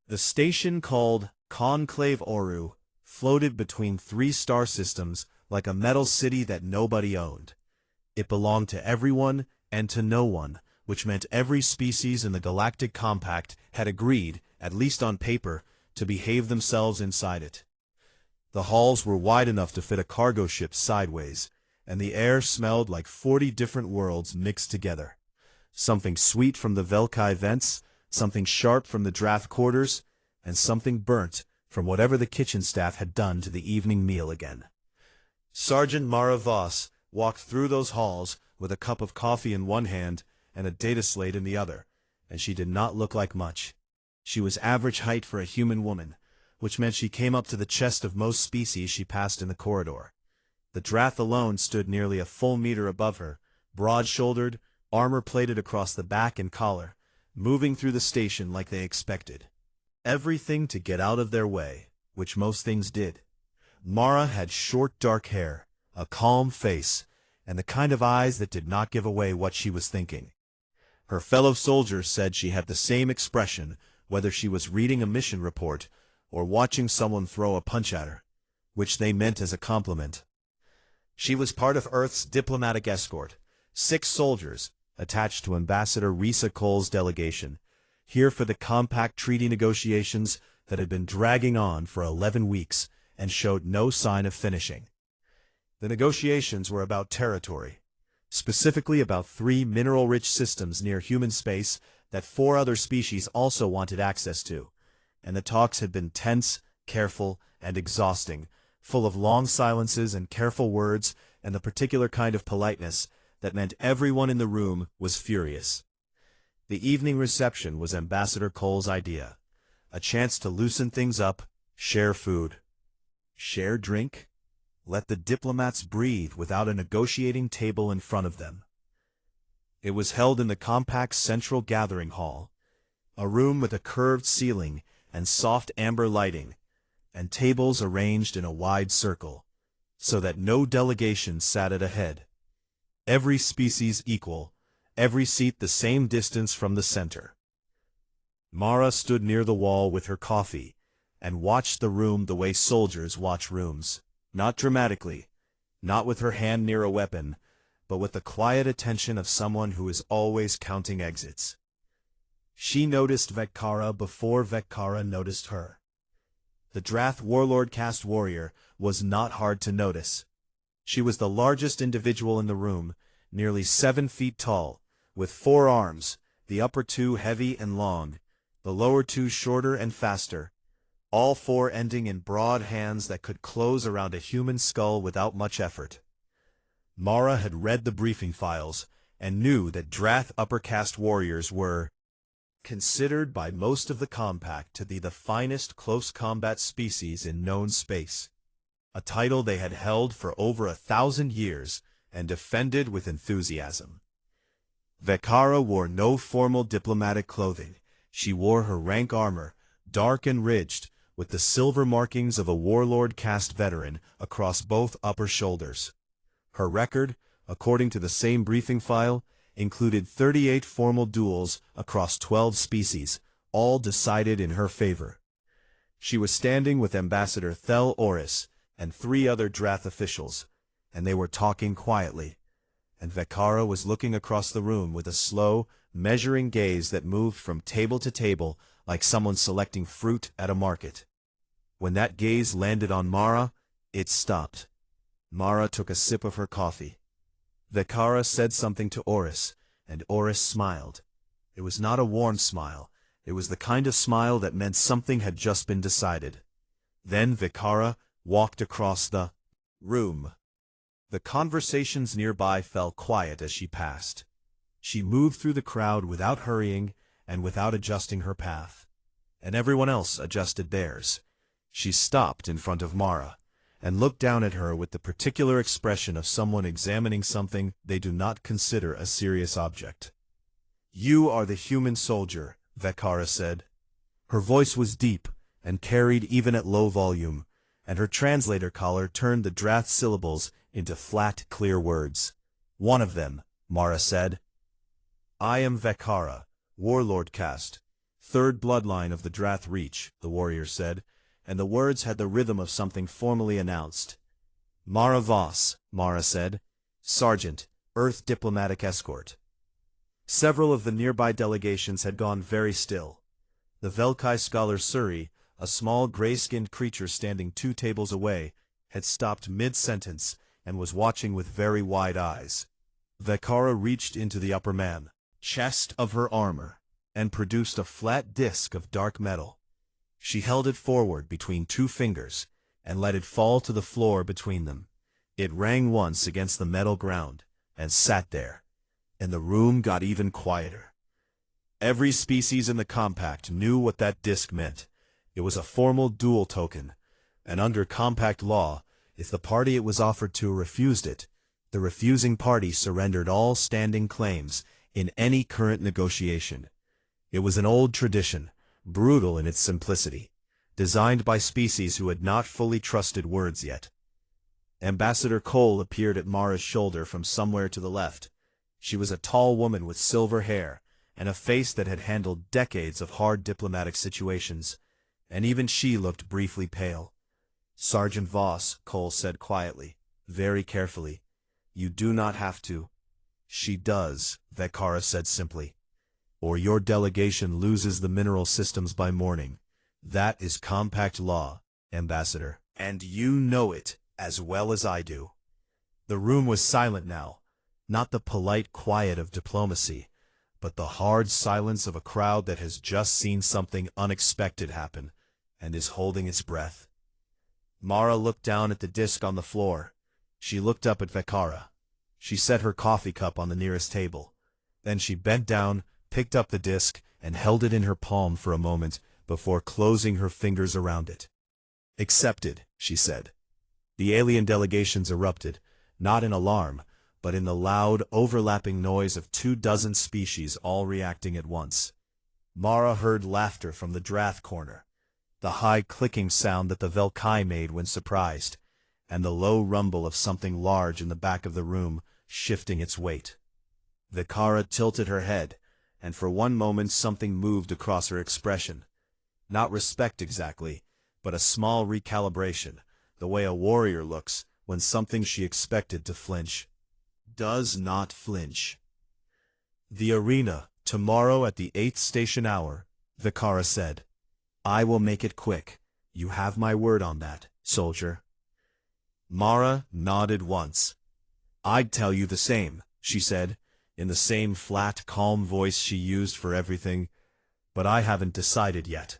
The station, called Conclave Oru, floated between three star systems like a metal city that nobody owned. It belonged to everyone and to no one, which meant every species in the Galactic Compact had agreed, at least on paper, to behave themselves inside it. The halls were wide enough to fit a cargo ship sideways, and the air smelled like 40 different worlds mixed together. Something sweet from the Velkai vents, something sharp from the draft quarters, and something burnt from whatever the kitchen staff had done to the evening meal again. Sergeant Mara Voss walked through those halls with a cup of coffee in one hand and a data slate in the other, and she did not look like much. She was average height for a human woman, which meant she came up to the chest of most species she passed in the corridor. The Drath alone stood nearly a full meter above her, broad-shouldered, armor-plated across the back and collar, moving through the station like they expected. Everything to get out of their way, which most things did. Mara had short dark hair, a calm face, and the kind of eyes that did not give away what she was thinking. Her fellow soldiers said she had the same expression whether she was reading a mission report or watching someone throw a punch at her, which they meant as a compliment. She was part of Earth's diplomatic escort, 6 soldiers, attached to Ambassador Risa Cole's delegation, here for the compact treaty negotiations that had been dragging on for 11 weeks and showed no sign of finishing. The negotiations were about territory, specifically about 3 mineral-rich systems near human space that 4 other species also wanted access to, and the talks had been tense, careful, and exhausting, full of long silences and careful words and the particular kind of politeness that meant everyone in the room was furious. The evening reception was Ambassador Cole's idea, a chance to loosen things up, share food. Share drink? Let the diplomats breathe without a negotiating table in front of them. It was held in the Compact's central gathering hall, a room with a curved ceiling and soft amber lighting, and tables arranged in a wide circle, so that no delegation sat at a head. Every species equal, every seat the same distance from the center. Mara stood near the wall with her coffee, and watched the room the way soldiers watch rooms, not dramatically, not with her hand near a weapon, but with the quiet attention of someone who is always counting exits. She noticed Vekara before Vekara noticed her. The Drath warlord caste warrior was not hard to notice. She was the largest individual in the room, nearly 7 feet tall, with 4 arms, the upper 2 heavy and long, the lower 2 shorter and faster, all 4 ending in broad hands that could close around a human skull without much effort. Mara had read the briefing files and knew that Drath upper caste warriors were considered by most of the Compact to be the finest close combat species in known space, a title they had held for over 1,000 years and defended with enthusiasm. Vekara wore no formal diplomatic clothing. She wore her rank armor, dark and ridged, with the silver markings of a warlord caste veteran across both upper shoulders. Her record, according to the same briefing file, included 38 formal duels across 12 species, all decided in her favor. She was standing with Ambassador Thel Oris and 3 other Drath officials, and they were talking quietly, and Vekara was looking across the room with a slow, measuring gaze that moved from table to table like someone selecting fruit at a market. When that gaze landed on Mara, it stopped. Mara took a sip of her coffee. Vekara said something to Oris, and Oris smiled. It was not a warm smile. It was the kind of smile that meant something had just been decided. Then Vekara walked across the room. The conversations nearby fell quiet as she passed. She moved through the crowd without hurrying and without adjusting her path. And everyone else adjusted theirs. She stopped in front of Mara, and looked down at her with the particular expression of someone examining something they do not consider a serious object. "You are the human soldier," Vekara said. Her voice was deep and carried even at low volume, and her translator collar turned the Drath syllables into flat, clear words. "One of them," Mara said. "I am Vekara, warlord caste, third bloodline of the Drath Reach, the warrior said, and the words had the rhythm of something formally announced. Mara Voss, Mara said. Sergeant, Earth Diplomatic Escort. Several of the nearby delegations had gone very still. The Velkai scholar Suri, a small gray-skinned creature standing 2 tables away, had stopped mid-sentence and was watching with very wide eyes. Vekara reached into the upper chest of her armor and produced a flat disc of dark metal. She held it forward between 2 fingers and let it fall to the floor between them. It rang once against the metal ground and sat there, and the room got even quieter. Every species in the compact knew what that disc meant. It was a formal duel token, and under compact law, if the party it was offered to refused it, the refusing party surrendered all standing claims in any current negotiation. It was an old tradition, brutal in its simplicity, designed by species who had not fully trusted words yet. Ambassador Cole appeared at Mara's shoulder from somewhere to the left. She was a tall woman with silver hair and a face that had handled decades of hard diplomatic situations, and even she looked briefly pale. Sergeant Voss, Cole said quietly, very carefully. You do not have to. She does, Vekara said simply. Or your delegation loses the mineral systems by morning. That is compact law, Ambassador, and you know it as well as I do. The room was silent now, not the polite quiet of diplomacy, but the hard silence of a crowd that has just seen something unexpected happen and is holding its breath. Mara looked down at the disc on the floor. She looked up at Vekara. She set her coffee cup on the nearest table. Then she bent down, picked up the disc, and held it in her palm for a moment before closing her fingers around it. Accepted, she said. The alien delegations erupted, not in alarm, but in the loud, overlapping noise of 24 species all reacting at once. Mara heard laughter from the Drath corner, the high clicking sound that the Velkai made when surprised, and the low rumble of something large in the back of the room shifting its weight. Vekara tilted her head, and for one moment something moved across her expression. Not respect exactly, but a small recalibration, the way a warrior looks when something she expected to flinch does not flinch. The arena, tomorrow at the 8th station hour, Vekara said. I will make it quick. You have my word on that, soldier. Mara nodded once. I'd tell you the same, she said, in the same flat, calm voice she used for everything, but I haven't decided yet.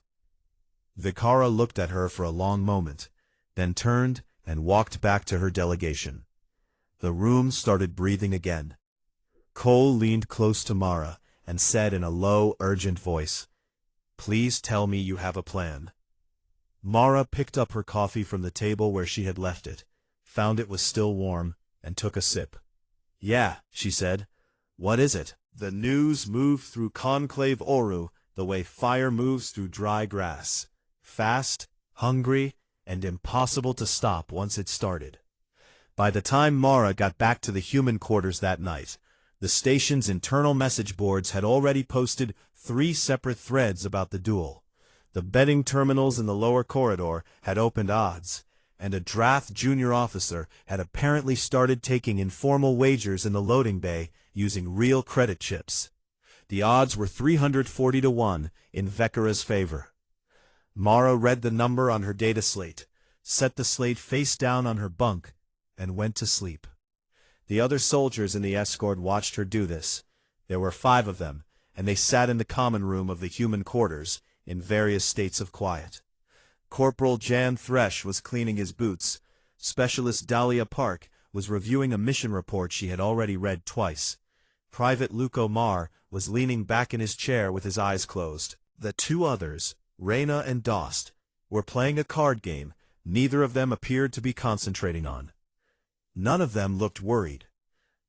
Vekara looked at her for a long moment, then turned and walked back to her delegation. The room started breathing again. Cole leaned close to Mara and said in a low, urgent voice, Please tell me you have a plan. Mara picked up her coffee from the table where she had left it, found it was still warm, and took a sip. Yeah, she said. What is it? The news moved through Conclave Oru the way fire moves through dry grass. Fast, hungry, and impossible to stop once it started. By the time Mara got back to the human quarters that night, the station's internal message boards had already posted 3 separate threads about the duel. The betting terminals in the lower corridor had opened odds, and a Drath junior officer had apparently started taking informal wagers in the loading bay using real credit chips. The odds were 340 to 1 in Vekara's favor. Mara read the number on her data slate, set the slate face down on her bunk, and went to sleep. The other soldiers in the escort watched her do this. There were 5 of them, and they sat in the common room of the human quarters, in various states of quiet. Corporal Jan Thresh was cleaning his boots. Specialist Dahlia Park was reviewing a mission report she had already read twice. Private Luko Mar was leaning back in his chair with his eyes closed. The 2 others, Reyna and Dost, were playing a card game neither of them appeared to be concentrating on. None of them looked worried.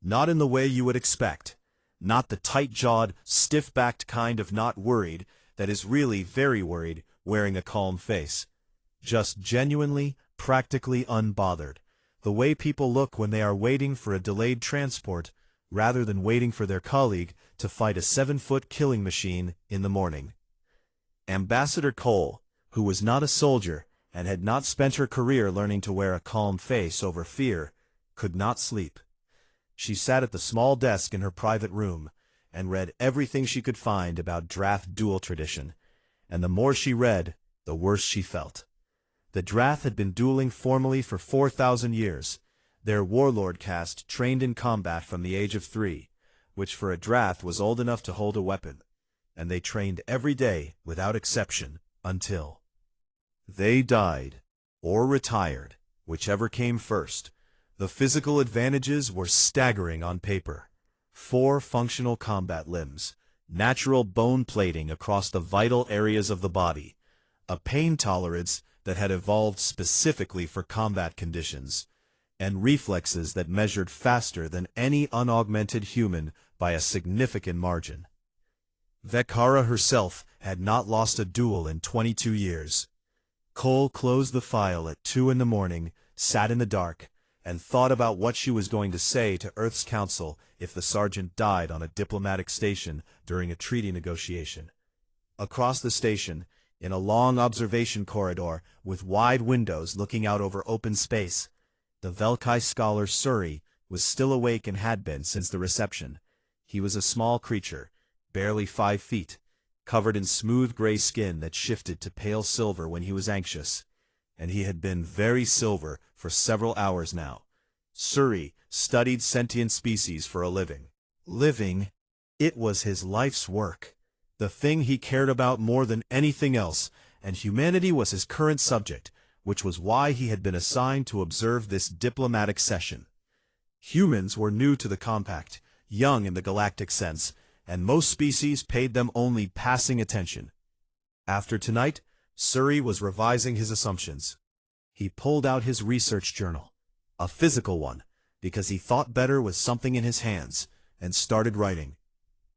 Not in the way you would expect. Not the tight-jawed, stiff-backed kind of not worried that is really very worried, wearing a calm face. Just genuinely, practically unbothered. The way people look when they are waiting for a delayed transport, rather than waiting for their colleague to fight a 7-foot killing machine in the morning. Ambassador Cole, who was not a soldier and had not spent her career learning to wear a calm face over fear, could not sleep. She sat at the small desk in her private room and read everything she could find about Drath duel tradition, and the more she read, the worse she felt. The Drath had been dueling formally for 4,000 years, their warlord caste trained in combat from the age of 3, which for a Drath was old enough to hold a weapon, and they trained every day without exception until they died or retired, whichever came first. The physical advantages were staggering on paper. 4 functional combat limbs, natural bone plating across the vital areas of the body, a pain tolerance that had evolved specifically for combat conditions, and reflexes that measured faster than any unaugmented human by a significant margin. Vekara herself had not lost a duel in 22 years. Cole closed the file at 2 in the morning, sat in the dark, and thought about what she was going to say to Earth's Council if the sergeant died on a diplomatic station during a treaty negotiation. Across the station, in a long observation corridor with wide windows looking out over open space, the Velkai scholar Suri was still awake and had been since the reception. He was a small creature, barely 5 feet, covered in smooth gray skin that shifted to pale silver when he was anxious, and he had been very silver for several hours now. Suri studied sentient species for a living. It was his life's work, the thing he cared about more than anything else, and humanity was his current subject, which was why he had been assigned to observe this diplomatic session. Humans were new to the compact, young in the galactic sense, and most species paid them only passing attention. After tonight, Suri was revising his assumptions. He pulled out his research journal, a physical one, because he thought better with something in his hands, and started writing.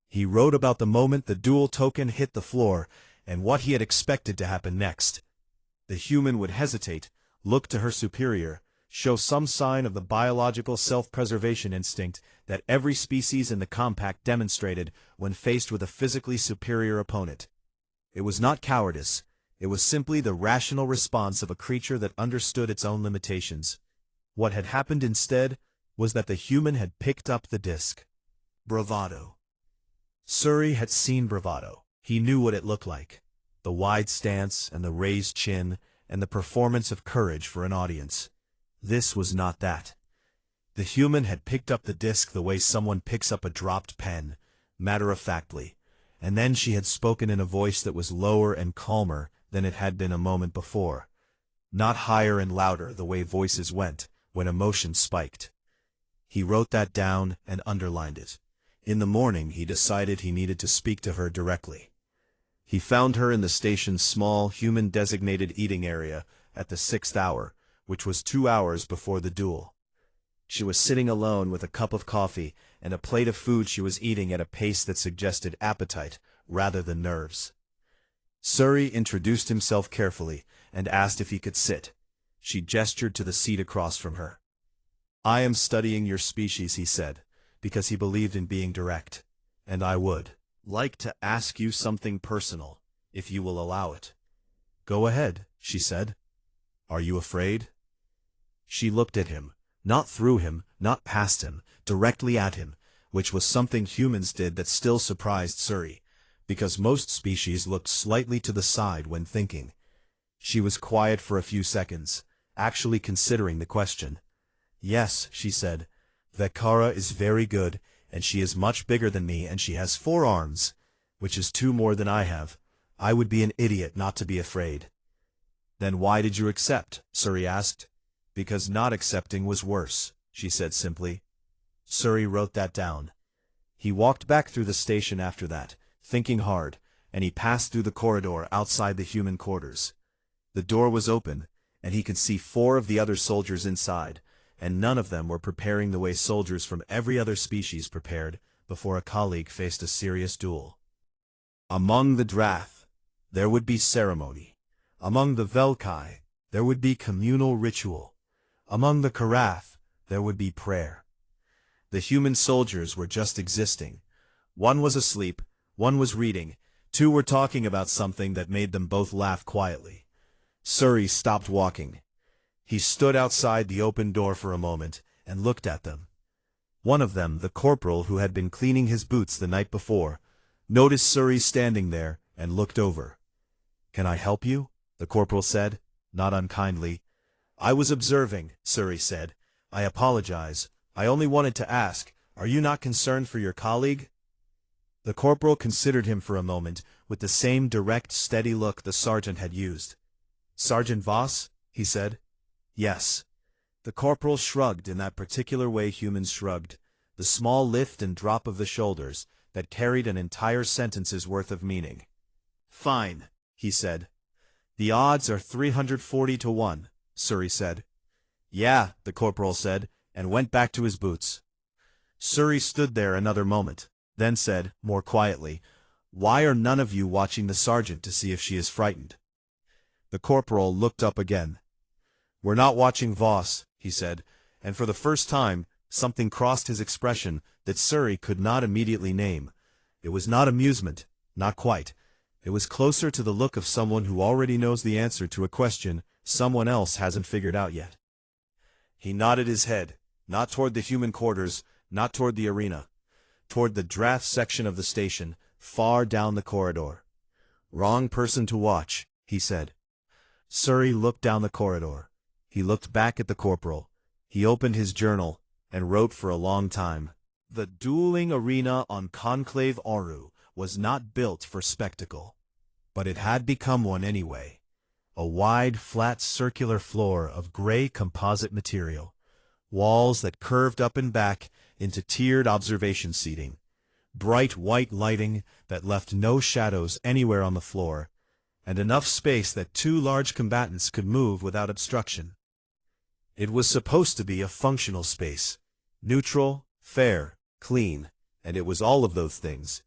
He wrote about the moment the dual token hit the floor and what he had expected to happen next. The human would hesitate, look to her superior, show some sign of the biological self-preservation instinct that every species in the compact demonstrated when faced with a physically superior opponent. It was not cowardice. It was simply the rational response of a creature that understood its own limitations. What had happened instead was that the human had picked up the disc. Bravado. Suri had seen bravado. He knew what it looked like. The wide stance and the raised chin and the performance of courage for an audience. This was not that. The human had picked up the disc the way someone picks up a dropped pen, matter-of-factly, and then she had spoken in a voice that was lower and calmer than it had been a moment before, not higher and louder the way voices went when emotion spiked. He wrote that down and underlined it. In the morning he decided he needed to speak to her directly. He found her in the station's small, human-designated eating area at the 6th hour, which was 2 hours before the duel. She was sitting alone with a cup of coffee and a plate of food she was eating at a pace that suggested appetite rather than nerves. Suri introduced himself carefully and asked if he could sit. She gestured to the seat across from her. "I am studying your species," he said, because he believed in being direct, "and I would like to ask you something personal, if you will allow it." "Go ahead," she said. "Are you afraid?" She looked at him, not through him, not past him, directly at him, which was something humans did that still surprised Suri, because most species looked slightly to the side when thinking. She was quiet for a few seconds, actually considering the question. "Yes," she said, "Vekara is very good, and she is much bigger than me, and she has 4 arms, which is 2 more than I have. I would be an idiot not to be afraid." "Then why did you accept?" Suri asked. "Because not accepting was worse," she said simply. Suri wrote that down. He walked back through the station after that, thinking hard, and he passed through the corridor outside the human quarters. The door was open, and he could see 4 of the other soldiers inside, and none of them were preparing the way soldiers from every other species prepared before a colleague faced a serious duel. Among the Drath, there would be ceremony. Among the Velkai, there would be communal ritual. Among the Karath, there would be prayer. The human soldiers were just existing. One was asleep, one was reading, Two were talking about something that made them both laugh quietly. Suri stopped walking. He stood outside the open door for a moment and looked at them. One of them, the corporal who had been cleaning his boots the night before, noticed Suri standing there and looked over. "Can I help you?" the corporal said, not unkindly. "I was observing," Suri said. "I apologize. I only wanted to ask, are you not concerned for your colleague?" The corporal considered him for a moment with the same direct, steady look the sergeant had used. "Sergeant Voss?" he said. "Yes." The corporal shrugged in that particular way humans shrugged, the small lift and drop of the shoulders that carried an entire sentence's worth of meaning. "Fine," he said. "The odds are 340 to 1, Suri said. "Yeah," the corporal said, and went back to his boots. Suri stood there another moment, then said, more quietly, "Why are none of you watching the sergeant to see if she is frightened?" The corporal looked up again. "We're not watching Voss," he said, and for the first time, something crossed his expression that Suri could not immediately name. It was not amusement, not quite. It was closer to the look of someone who already knows the answer to a question someone else hasn't figured out yet. He nodded his head, not toward the human quarters, not toward the arena, toward the draft section of the station, far down the corridor. "Wrong person to watch," he said. Suri looked down the corridor. He looked back at the corporal. He opened his journal and wrote for a long time. The dueling arena on Conclave Oru was not built for spectacle, but it had become one anyway. A wide, flat, circular floor of gray composite material, walls that curved up and back into tiered observation seating, bright white lighting that left no shadows anywhere on the floor, and enough space that two large combatants could move without obstruction. It was supposed to be a functional space, neutral, fair, clean, and it was all of those things.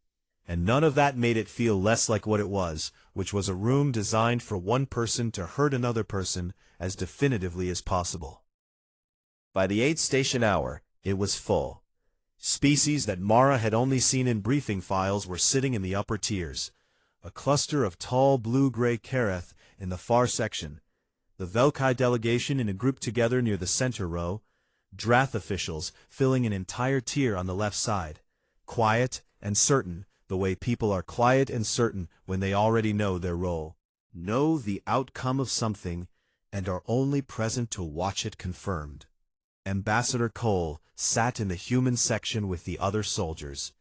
And none of that made it feel less like what it was, which was a room designed for one person to hurt another person as definitively as possible. By the 8-station hour, it was full. Species that Mara had only seen in briefing files were sitting in the upper tiers. A cluster of tall blue-gray Kareth in the far section, the Velkai delegation in a group together near the center row, Drath officials filling an entire tier on the left side, quiet and certain, the way people are quiet and certain when they already know their role, know the outcome of something, and are only present to watch it confirmed. Ambassador Cole sat in the human section with the other soldiers,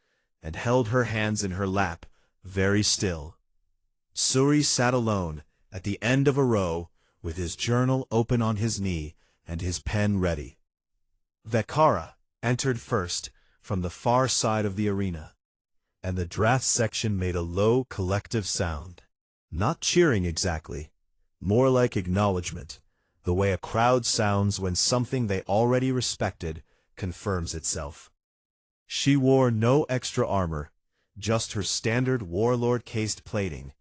and held her hands in her lap, very still. Suri sat alone, at the end of a row, with his journal open on his knee and his pen ready. Vekara entered first, from the far side of the arena, and the draft section made a low collective sound. Not cheering exactly, more like acknowledgement, the way a crowd sounds when something they already respected confirms itself. She wore no extra armor, just her standard warlord-cased plating,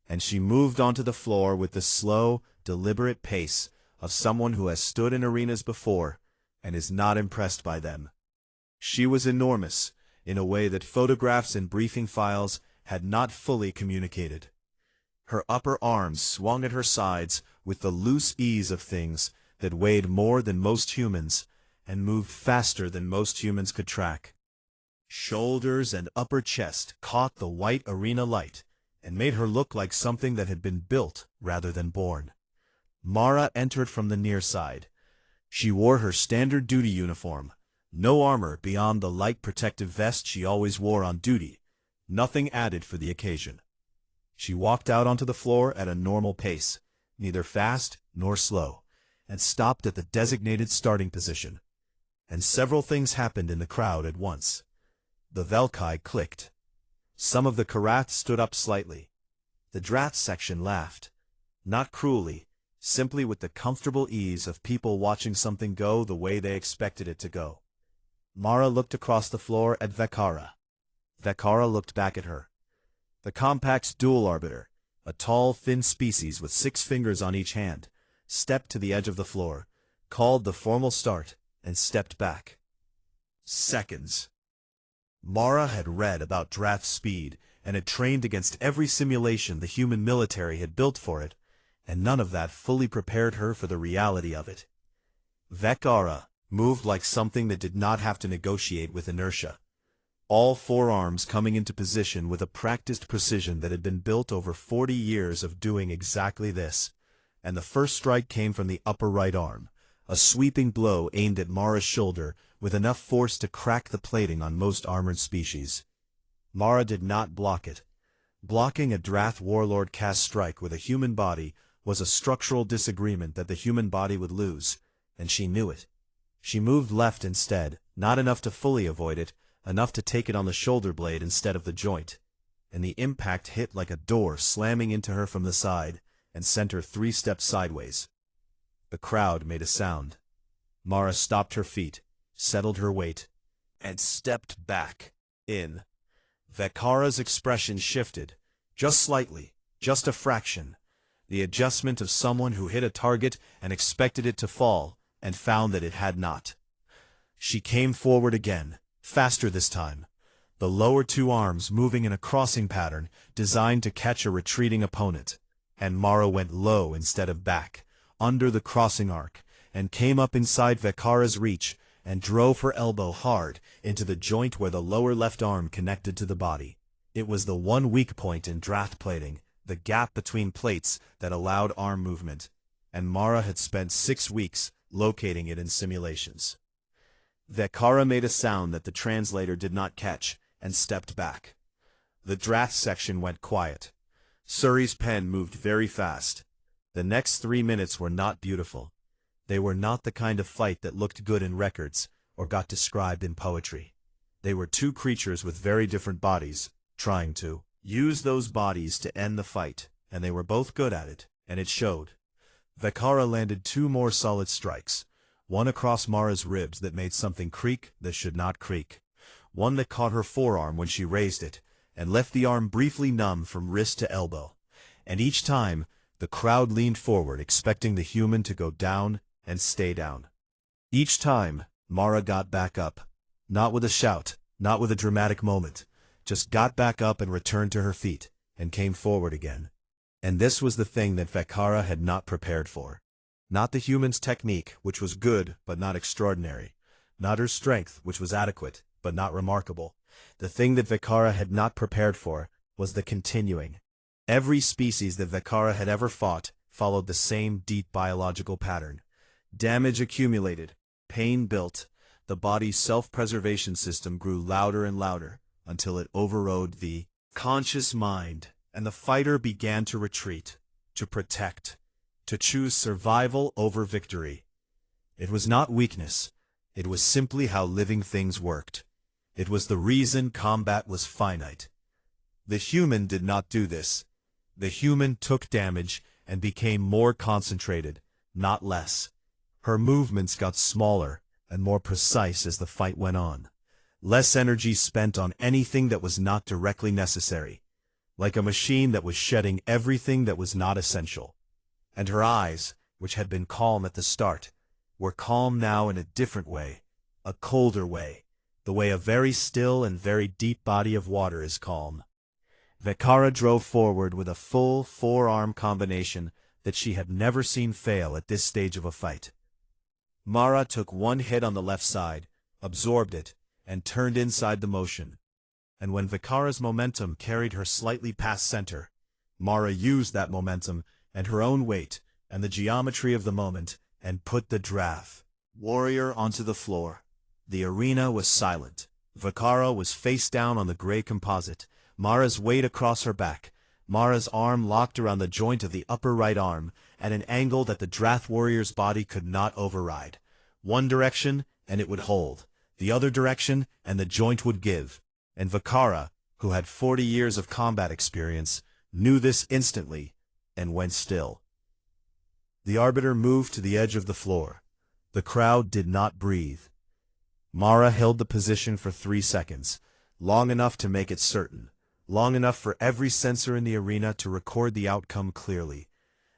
and she moved onto the floor with the slow, deliberate pace of someone who has stood in arenas before and is not impressed by them. She was enormous, in a way that photographs and briefing files had not fully communicated. Her upper arms swung at her sides with the loose ease of things that weighed more than most humans and moved faster than most humans could track. Shoulders and upper chest caught the white arena light and made her look like something that had been built rather than born. Mara entered from the near side. She wore her standard duty uniform, no armor beyond the light protective vest she always wore on duty, nothing added for the occasion. She walked out onto the floor at a normal pace, neither fast nor slow, and stopped at the designated starting position. And several things happened in the crowd at once. The Velkai clicked. Some of the Karath stood up slightly. The Drath section laughed, not cruelly, simply with the comfortable ease of people watching something go the way they expected it to go. Mara looked across the floor at Vekara. Vekara looked back at her. The compact dual arbiter, a tall, thin species with 6 fingers on each hand, stepped to the edge of the floor, called the formal start, and stepped back. Seconds. Mara had read about Drath's speed and it trained against every simulation the human military had built for it, and none of that fully prepared her for the reality of it. Vekara moved like something that did not have to negotiate with inertia. All four arms coming into position with a practiced precision that had been built over 40 years of doing exactly this. And the first strike came from the upper right arm, a sweeping blow aimed at Mara's shoulder with enough force to crack the plating on most armored species. Mara did not block it. Blocking a Drath warlord cast strike with a human body was a structural disagreement that the human body would lose, and she knew it. She moved left instead, not enough to fully avoid it, enough to take it on the shoulder blade instead of the joint, and the impact hit like a door slamming into her from the side and sent her 3 steps sideways. The crowd made a sound. Mara stopped her feet, settled her weight, and stepped back. In. Vekara's expression shifted, just slightly, just a fraction, the adjustment of someone who hit a target and expected it to fall, and found that it had not. She came forward again, faster this time, the lower 2 arms moving in a crossing pattern designed to catch a retreating opponent, and Mara went low instead of back, under the crossing arc, and came up inside Vekara's reach and drove her elbow hard into the joint where the lower left arm connected to the body. It was the one weak point in Drath plating, the gap between plates that allowed arm movement, and Mara had spent 6 weeks locating it in simulations. Vekara made a sound that the translator did not catch, and stepped back. The Drath section went quiet. Suri's pen moved very fast. The next 3 minutes were not beautiful. They were not the kind of fight that looked good in records, or got described in poetry. They were 2 creatures with very different bodies, trying to use those bodies to end the fight, and they were both good at it, and it showed. Vekara landed 2 more solid strikes, one across Mara's ribs that made something creak that should not creak, one that caught her forearm when she raised it, and left the arm briefly numb from wrist to elbow. And each time, the crowd leaned forward expecting the human to go down and stay down. Each time, Mara got back up, not with a shout, not with a dramatic moment, just got back up and returned to her feet, and came forward again. And this was the thing that Vekara had not prepared for. Not the human's technique, which was good but not extraordinary. Not her strength, which was adequate but not remarkable. The thing that Vekara had not prepared for was the continuing. Every species that Vekara had ever fought followed the same deep biological pattern. Damage accumulated, pain built, the body's self-preservation system grew louder and louder until it overrode the conscious mind, and the fighter began to retreat, to protect, to choose survival over victory. It was not weakness. It was simply how living things worked. It was the reason combat was finite. The human did not do this. The human took damage and became more concentrated, not less. Her movements got smaller and more precise as the fight went on. Less energy spent on anything that was not directly necessary, like a machine that was shedding everything that was not essential. And her eyes, which had been calm at the start, were calm now in a different way, a colder way, the way a very still and very deep body of water is calm. Vekara drove forward with a full 4-arm combination that she had never seen fail at this stage of a fight. Mara took one hit on the left side, absorbed it, and turned inside the motion. And when Vekara's momentum carried her slightly past center, Mara used that momentum and her own weight and the geometry of the moment and put the Drath warrior onto the floor. The arena was silent. Vekara was face down on the gray composite, Mara's weight across her back, Mara's arm locked around the joint of the upper right arm at an angle that the Drath warrior's body could not override. One direction, and it would hold. The other direction, and the joint would give. And Vekara, who had 40 years of combat experience, knew this instantly, and went still. The arbiter moved to the edge of the floor. The crowd did not breathe. Mara held the position for 3 seconds, long enough to make it certain, long enough for every sensor in the arena to record the outcome clearly,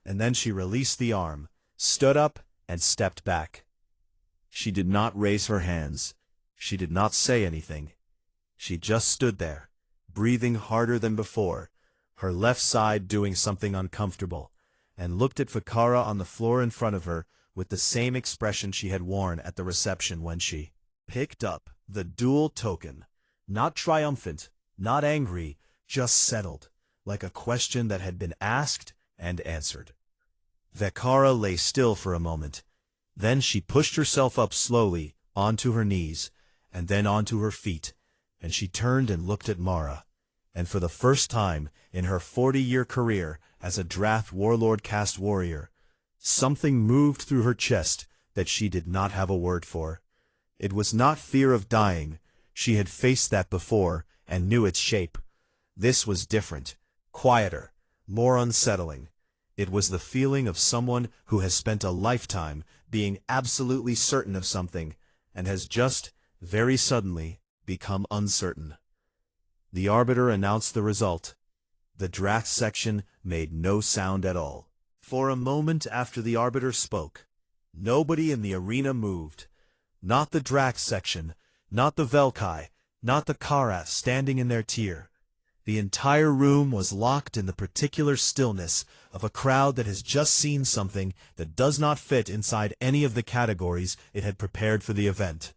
and then she released the arm, stood up, and stepped back. She did not raise her hands. She did not say anything. She just stood there, breathing harder than before, her left side doing something uncomfortable, and looked at Vakara on the floor in front of her with the same expression she had worn at the reception when she picked up the dual token. Not triumphant, not angry, just settled, like a question that had been asked and answered. Vakara lay still for a moment. Then she pushed herself up slowly, onto her knees, and then onto her feet, and she turned and looked at Mara. And for the first time in her 40-year career as a Drath Warlord caste warrior, something moved through her chest that she did not have a word for. It was not fear of dying. She had faced that before and knew its shape. This was different, quieter, more unsettling. It was the feeling of someone who has spent a lifetime being absolutely certain of something and has just, very suddenly, become uncertain. The Arbiter announced the result. The Drath section made no sound at all. For a moment after the Arbiter spoke, nobody in the arena moved. Not the Drath section, not the Velkai, not the Karath standing in their tier. The entire room was locked in the particular stillness of a crowd that has just seen something that does not fit inside any of the categories it had prepared for the event.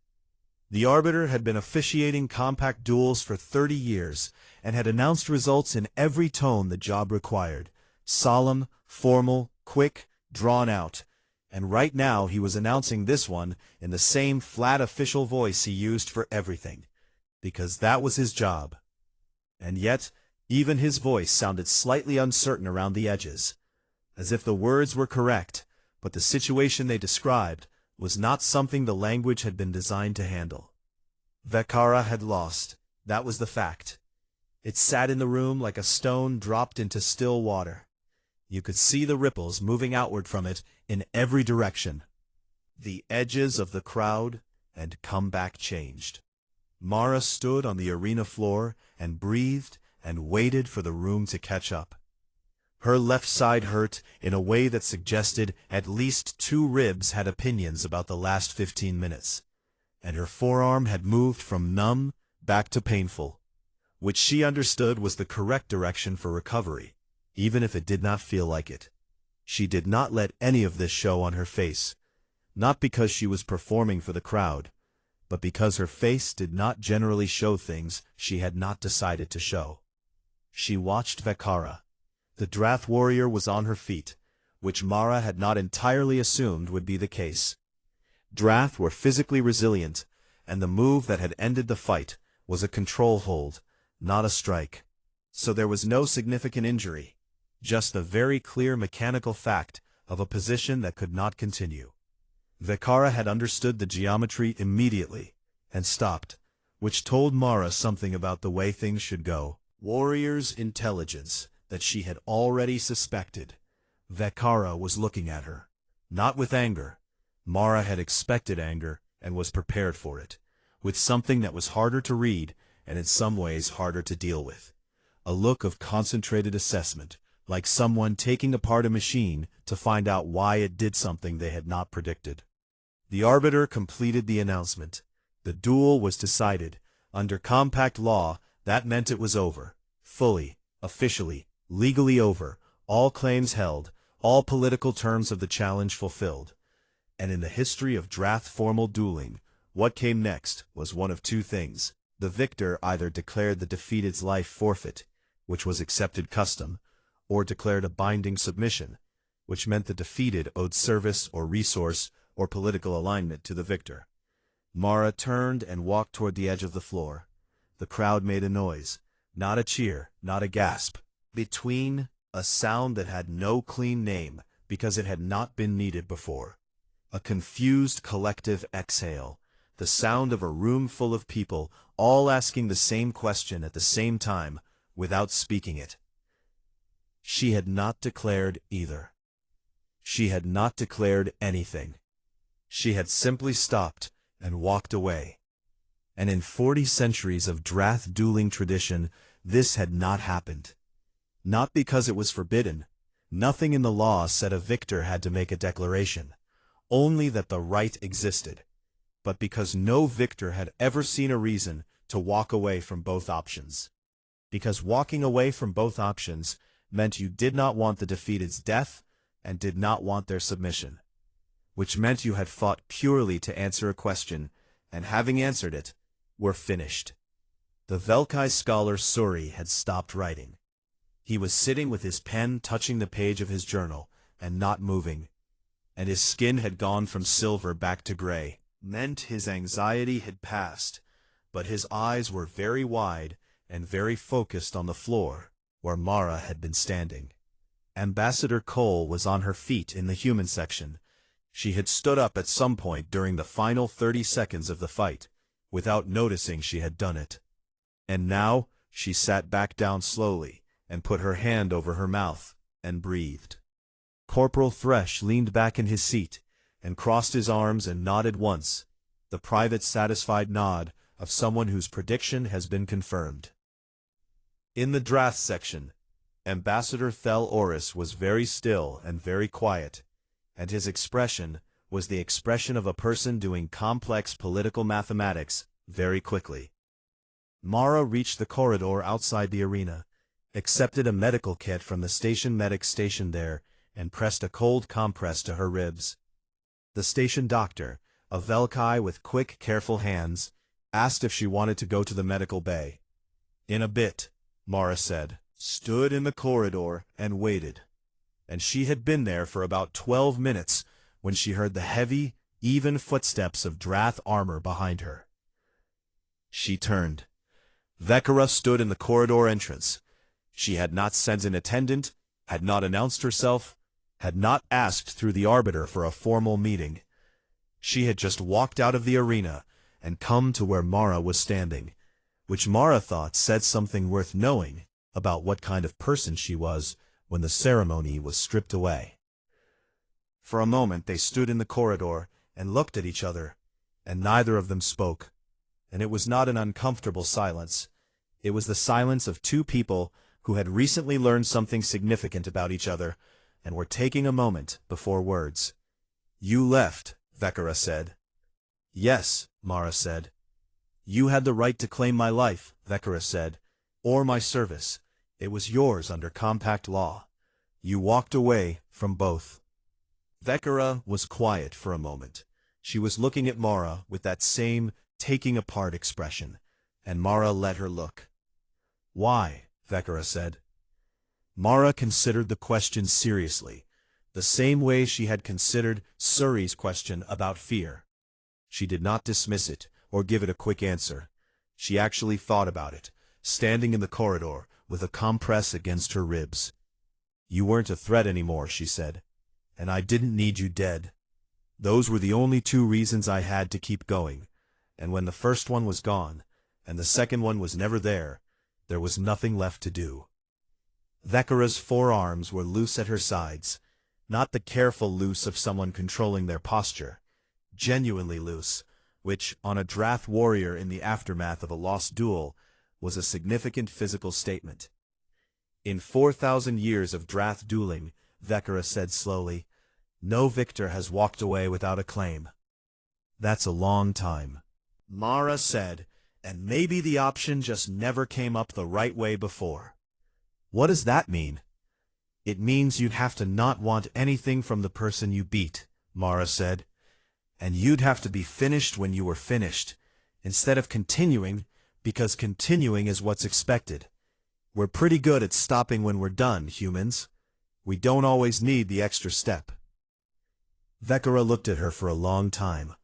The Arbiter had been officiating compact duels for 30 years and had announced results in every tone the job required. Solemn, formal, quick, drawn out. And right now he was announcing this one in the same flat official voice he used for everything. Because that was his job. And yet, even his voice sounded slightly uncertain around the edges. As if the words were correct, but the situation they described was not something the language had been designed to handle. Vakara had lost. That was the fact. It sat in the room like a stone dropped into still water. You could see the ripples moving outward from it in every direction. The edges of the crowd and comeback changed. Mara stood on the arena floor and breathed and waited for the room to catch up. Her left side hurt in a way that suggested at least 2 ribs had opinions about the last 15 minutes, and her forearm had moved from numb back to painful, which she understood was the correct direction for recovery, even if it did not feel like it. She did not let any of this show on her face, not because she was performing for the crowd, but because her face did not generally show things she had not decided to show. She watched Vakara. The Drath warrior was on her feet, which Mara had not entirely assumed would be the case. Drath were physically resilient, and the move that had ended the fight was a control hold, not a strike. So there was no significant injury, just the very clear mechanical fact of a position that could not continue. Vakara had understood the geometry immediately, and stopped, which told Mara something about the way things should go. Warrior's intelligence that she had already suspected. Vakara was looking at her, not with anger. Mara had expected anger and was prepared for it, with something that was harder to read and in some ways harder to deal with. A look of concentrated assessment, like someone taking apart a machine to find out why it did something they had not predicted. The Arbiter completed the announcement. The duel was decided. Under compact law, that meant it was over. Fully, officially, legally over, all claims held, all political terms of the challenge fulfilled. And in the history of Drath formal dueling, what came next was one of 2 things. The victor either declared the defeated's life forfeit, which was accepted custom, or declared a binding submission, which meant the defeated owed service or resource or political alignment to the victor. Mara turned and walked toward the edge of the floor. The crowd made a noise, not a cheer, not a gasp. Between, a sound that had no clean name because it had not been needed before. A confused collective exhale, the sound of a room full of people all asking the same question at the same time without speaking it. She had not declared either. She had not declared anything. She had simply stopped and walked away. And in 40 centuries of Drath dueling tradition, this had not happened. Not because it was forbidden. Nothing in the law said a victor had to make a declaration, only that the right existed, but because no victor had ever seen a reason to walk away from both options. because walking away from both options meant you did not want the defeated's death and did not want their submission, which meant you had fought purely to answer a question, and having answered it, were finished. The Velkai scholar Suri had stopped writing. He was sitting with his pen touching the page of his journal, and not moving, and his skin had gone from silver back to gray, meant his anxiety had passed, but his eyes were very wide and very focused on the floor, where Mara had been standing. Ambassador Cole was on her feet in the human section. She had stood up at some point during the final 30 seconds of the fight, without noticing she had done it. And now, she sat back down slowly, and put her hand over her mouth, and breathed. Corporal Thresh leaned back in his seat, and crossed his arms and nodded once, the private satisfied nod of someone whose prediction has been confirmed. In the draft section, Ambassador Thel Oris was very still and very quiet, and his expression was the expression of a person doing complex political mathematics very quickly. Mara reached the corridor outside the arena, accepted a medical kit from the station medic stationed there, and pressed a cold compress to her ribs. The station doctor, a Velkai with quick, careful hands, asked if she wanted to go to the medical bay. In a bit, Mara said, stood in the corridor and waited. And she had been there for about 12 minutes when she heard the heavy, even footsteps of Drath armor behind her. She turned. Vekara stood in the corridor entrance. She had not sent an attendant, had not announced herself, had not asked through the arbiter for a formal meeting. She had just walked out of the arena and come to where Mara was standing, which Mara thought said something worth knowing about what kind of person she was when the ceremony was stripped away. For a moment they stood in the corridor and looked at each other, and neither of them spoke. And it was not an uncomfortable silence. It was the silence of two people who had recently learned something significant about each other, and were taking a moment before words. You left, Vekara said. Yes, Mara said. You had the right to claim my life, Vekara said, or my service. It was yours under compact law. You walked away from both. Vekara was quiet for a moment. She was looking at Mara with that same taking apart expression, and Mara let her look. Why? Vekara said. Mara considered the question seriously, the same way she had considered Suri's question about fear. She did not dismiss it or give it a quick answer. She actually thought about it, standing in the corridor with a compress against her ribs. You weren't a threat anymore, she said, and I didn't need you dead. Those were the only two reasons I had to keep going, and when the first one was gone, and the second one was never there was nothing left to do. Vekara's forearms were loose at her sides, not the careful loose of someone controlling their posture, genuinely loose, which, on a Drath warrior in the aftermath of a lost duel, was a significant physical statement. In 4,000 years of Drath dueling, Vekara said slowly, no victor has walked away without a claim. That's a long time. Mara said, and maybe the option just never came up the right way before. What does that mean? It means you'd have to not want anything from the person you beat, Mara said. And you'd have to be finished when you were finished, instead of continuing, because continuing is what's expected. We're pretty good at stopping when we're done, humans. We don't always need the extra step. Vekara looked at her for a long time.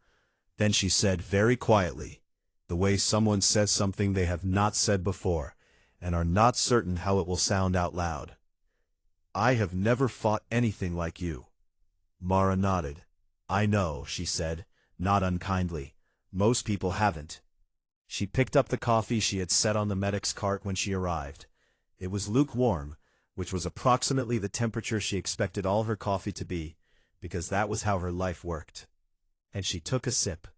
Then she said very quietly, the way someone says something they have not said before, and are not certain how it will sound out loud. I have never fought anything like you. Mara nodded. I know, she said, not unkindly. Most people haven't. She picked up the coffee she had set on the medic's cart when she arrived. It was lukewarm, which was approximately the temperature she expected all her coffee to be, because that was how her life worked. And she took a sip.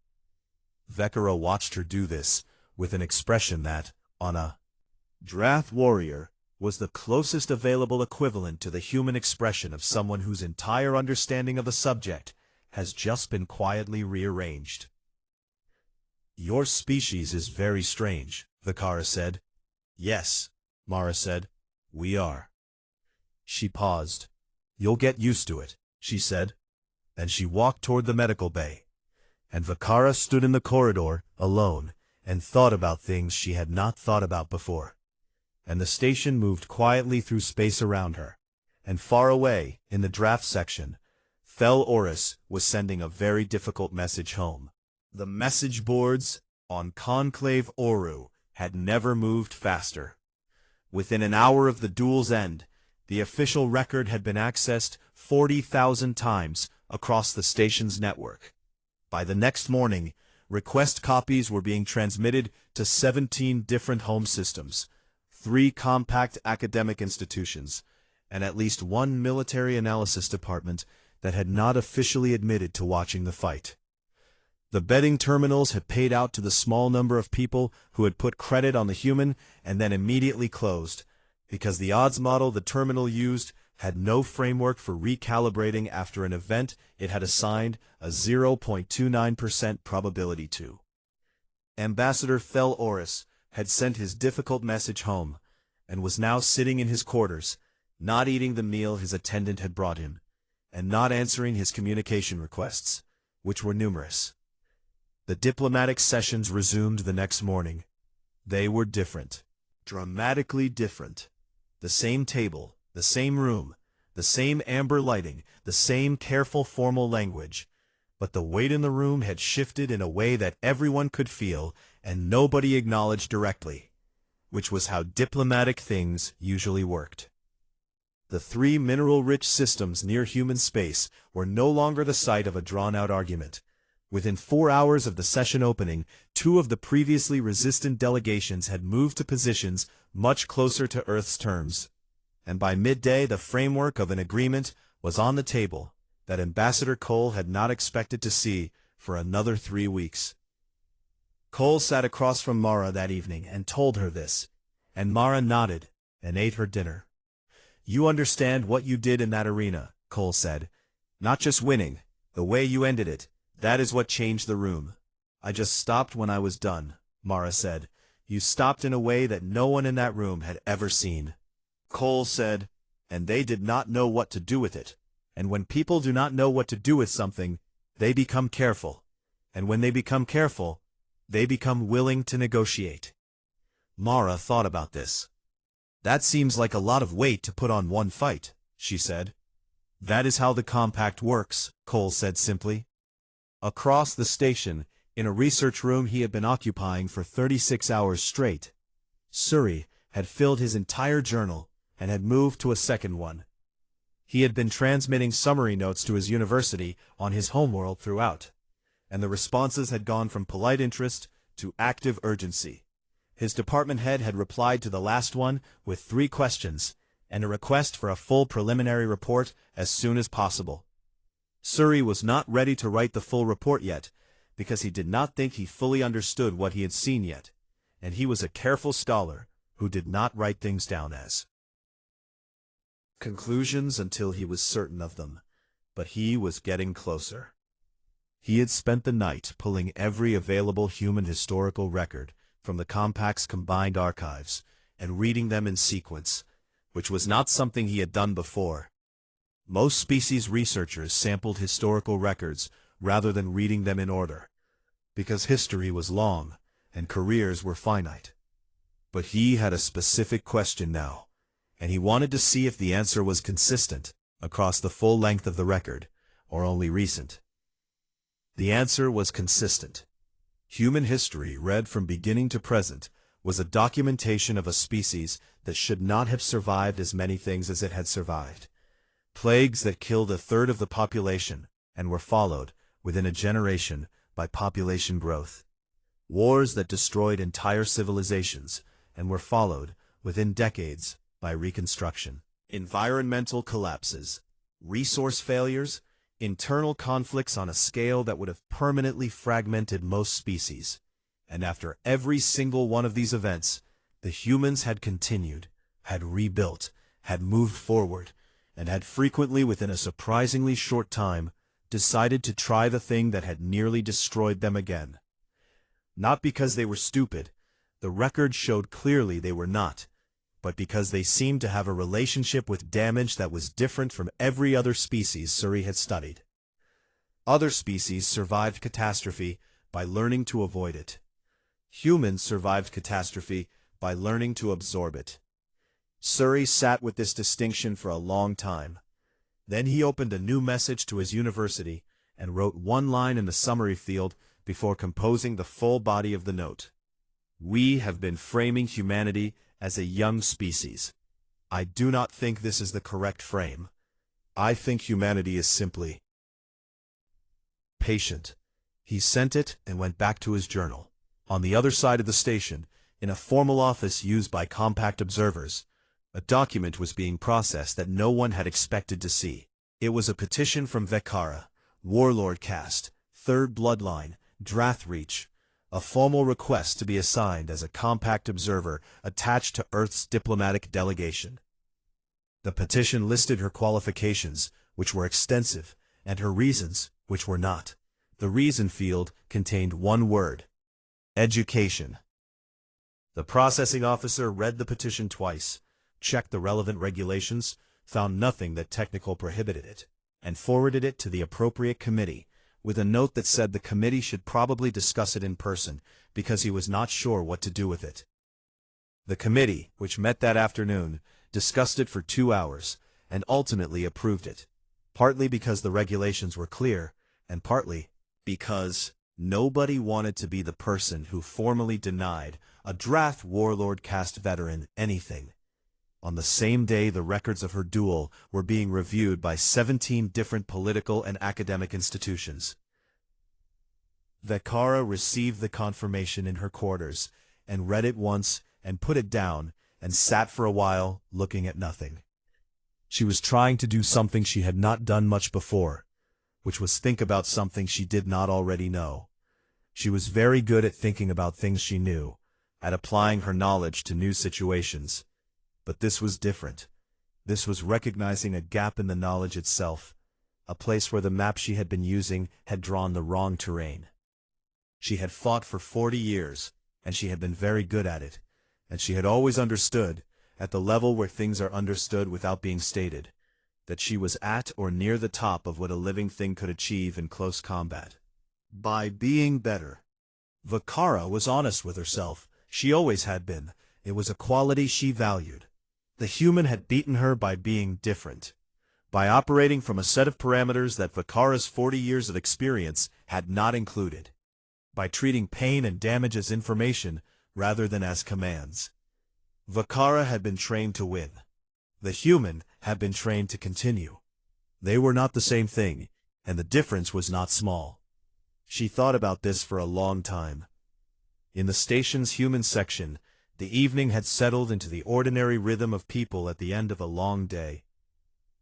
Vekara watched her do this, with an expression that, on a Drath warrior, was the closest available equivalent to the human expression of someone whose entire understanding of the subject has just been quietly rearranged. Your species is very strange, Vekara said. Yes, Mara said. "We are." She paused. "You'll get used to it," she said. And she walked toward the medical bay. And Vakara stood in the corridor, alone, and thought about things she had not thought about before. And the station moved quietly through space around her. And far away, in the draft section, Fel Oris was sending a very difficult message home. The message boards on Conclave Oru had never moved faster. Within an hour of the duel's end, the official record had been accessed 40,000 times across the station's network. By the next morning, request copies were being transmitted to 17 different home systems, 3 compact academic institutions, and at least 1 military analysis department that had not officially admitted to watching the fight. The betting terminals had paid out to the small number of people who had put credit on the human and then immediately closed, because the odds model the terminal used had no framework for recalibrating after an event it had assigned a 0.29% probability to. Ambassador Fel Oris had sent his difficult message home, and was now sitting in his quarters, not eating the meal his attendant had brought him, and not answering his communication requests, which were numerous. The diplomatic sessions resumed the next morning. They were different. Dramatically different. The same table, the same room, the same amber lighting, the same careful formal language, but the weight in the room had shifted in a way that everyone could feel and nobody acknowledged directly, which was how diplomatic things usually worked. The 3 mineral-rich systems near human space were no longer the site of a drawn-out argument. Within 4 hours of the session opening, 2 of the previously resistant delegations had moved to positions much closer to Earth's terms, and by midday the framework of an agreement was on the table that Ambassador Cole had not expected to see for another 3 weeks. Cole sat across from Mara that evening and told her this, and Mara nodded and ate her dinner. "You understand what you did in that arena," Cole said. "Not just winning, the way you ended it. That is what changed the room." "I just stopped when I was done," Mara said. "You stopped in a way that no one in that room had ever seen." Cole said, "And they did not know what to do with it. And when people do not know what to do with something, they become careful. And when they become careful, they become willing to negotiate." Mara thought about this. "That seems like a lot of weight to put on one fight," she said. "That is how the compact works," Cole said simply. Across the station, in a research room he had been occupying for 36 hours straight, Suri had filled his entire journal and had moved to a second one. He had been transmitting summary notes to his university on his homeworld throughout, and the responses had gone from polite interest to active urgency. His department head had replied to the last one with 3 questions and a request for a full preliminary report as soon as possible. Suri was not ready to write the full report yet, because he did not think he fully understood what he had seen yet, and he was a careful scholar who did not write things down as conclusions until he was certain of them, but he was getting closer. He had spent the night pulling every available human historical record from the Compact's combined archives and reading them in sequence, which was not something he had done before. Most species researchers sampled historical records rather than reading them in order, because history was long and careers were finite. But he had a specific question now, and he wanted to see if the answer was consistent across the full length of the record, or only recent. The answer was consistent. Human history, read from beginning to present, was a documentation of a species that should not have survived as many things as it had survived. Plagues that killed 1/3 of the population and were followed, within a generation, by population growth. Wars that destroyed entire civilizations and were followed, within decades, by reconstruction. Environmental collapses, resource failures, internal conflicts on a scale that would have permanently fragmented most species. And after every single one of these events, the humans had continued, had rebuilt, had moved forward, and had frequently within a surprisingly short time decided to try the thing that had nearly destroyed them again. Not because they were stupid, the record showed clearly they were not, but because they seemed to have a relationship with damage that was different from every other species Suri had studied. Other species survived catastrophe by learning to avoid it. Humans survived catastrophe by learning to absorb it. Suri sat with this distinction for a long time. Then he opened a new message to his university and wrote one line in the summary field before composing the full body of the note. We have been framing humanity as a young species. I do not think this is the correct frame. I think humanity is simply patient. He sent it and went back to his journal. On the other side of the station, in a formal office used by compact observers, a document was being processed that no one had expected to see. It was a petition from Vekara, Warlord Caste, Third Bloodline, Drathreach, a formal request to be assigned as a compact observer attached to Earth's diplomatic delegation. The petition listed her qualifications, which were extensive, and her reasons, which were not. The reason field contained one word: education. The processing officer read the petition twice, checked the relevant regulations, found nothing that technical prohibited it, and forwarded it to the appropriate committee, with a note that said the committee should probably discuss it in person because he was not sure what to do with it. The committee, which met that afternoon, discussed it for 2 hours, and ultimately approved it, partly because the regulations were clear, and partly because nobody wanted to be the person who formally denied a Drath Warlord Caste veteran anything. On the same day, the records of her duel were being reviewed by 17 different political and academic institutions. Vekara received the confirmation in her quarters, and read it once, and put it down, and sat for a while, looking at nothing. She was trying to do something she had not done much before, which was think about something she did not already know. She was very good at thinking about things she knew, at applying her knowledge to new situations. But this was different. This was recognizing a gap in the knowledge itself, a place where the map she had been using had drawn the wrong terrain. She had fought for 40 years, and she had been very good at it, and she had always understood, at the level where things are understood without being stated, that she was at or near the top of what a living thing could achieve in close combat. By being better. Vekara was honest with herself. She always had been. It was a quality she valued. The human had beaten her by being different, by operating from a set of parameters that Vekara's 40 years of experience had not included, by treating pain and damage as information rather than as commands. Vekara had been trained to win. The human had been trained to continue. They were not the same thing, and the difference was not small. She thought about this for a long time. In the station's human section, the evening had settled into the ordinary rhythm of people at the end of a long day.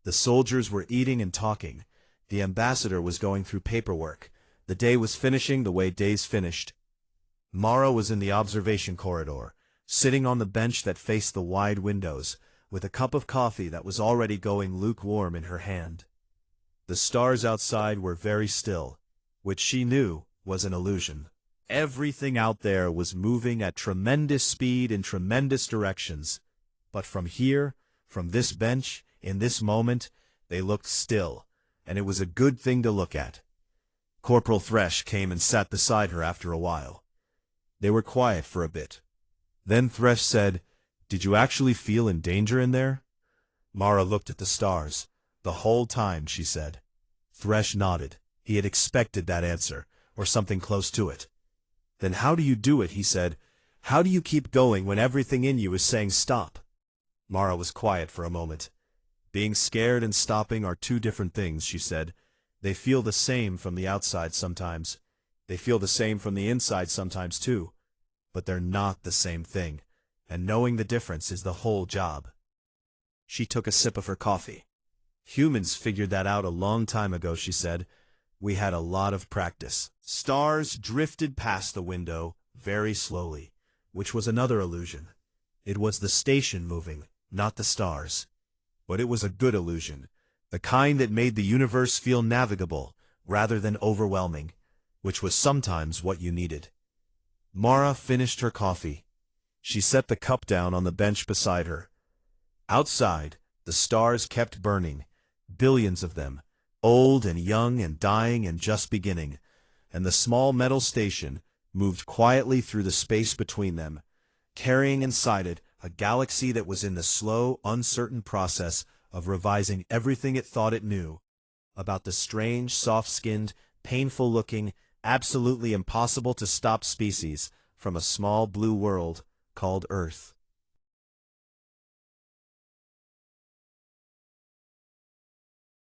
The soldiers were eating and talking. The ambassador was going through paperwork. The day was finishing the way days finished. Mara was in the observation corridor, sitting on the bench that faced the wide windows, with a cup of coffee that was already going lukewarm in her hand. The stars outside were very still, which she knew was an illusion. Everything out there was moving at tremendous speed in tremendous directions. But from here, from this bench, in this moment, they looked still, and it was a good thing to look at. Corporal Thresh came and sat beside her after a while. They were quiet for a bit. Then Thresh said, "Did you actually feel in danger in there?" Mara looked at the stars. "The whole time," she said. Thresh nodded. He had expected that answer, or something close to it. "Then how do you do it?" he said. "How do you keep going when everything in you is saying stop?" Mara was quiet for a moment. "Being scared and stopping are two different things," she said. "They feel the same from the outside sometimes. They feel the same from the inside sometimes too. But they're not the same thing, and knowing the difference is the whole job." She took a sip of her coffee. "Humans figured that out a long time ago," she said. "We had a lot of practice." Stars drifted past the window, very slowly, which was another illusion. It was the station moving, not the stars. But it was a good illusion, the kind that made the universe feel navigable, rather than overwhelming, which was sometimes what you needed. Mara finished her coffee. She set the cup down on the bench beside her, Outside, the stars kept burning, billions of them, old and young and dying and just beginning, and the small metal station moved quietly through the space between them, carrying inside it a galaxy that was in the slow, uncertain process of revising everything it thought it knew about the strange, soft-skinned, painful-looking, absolutely impossible-to-stop species from a small blue world called Earth.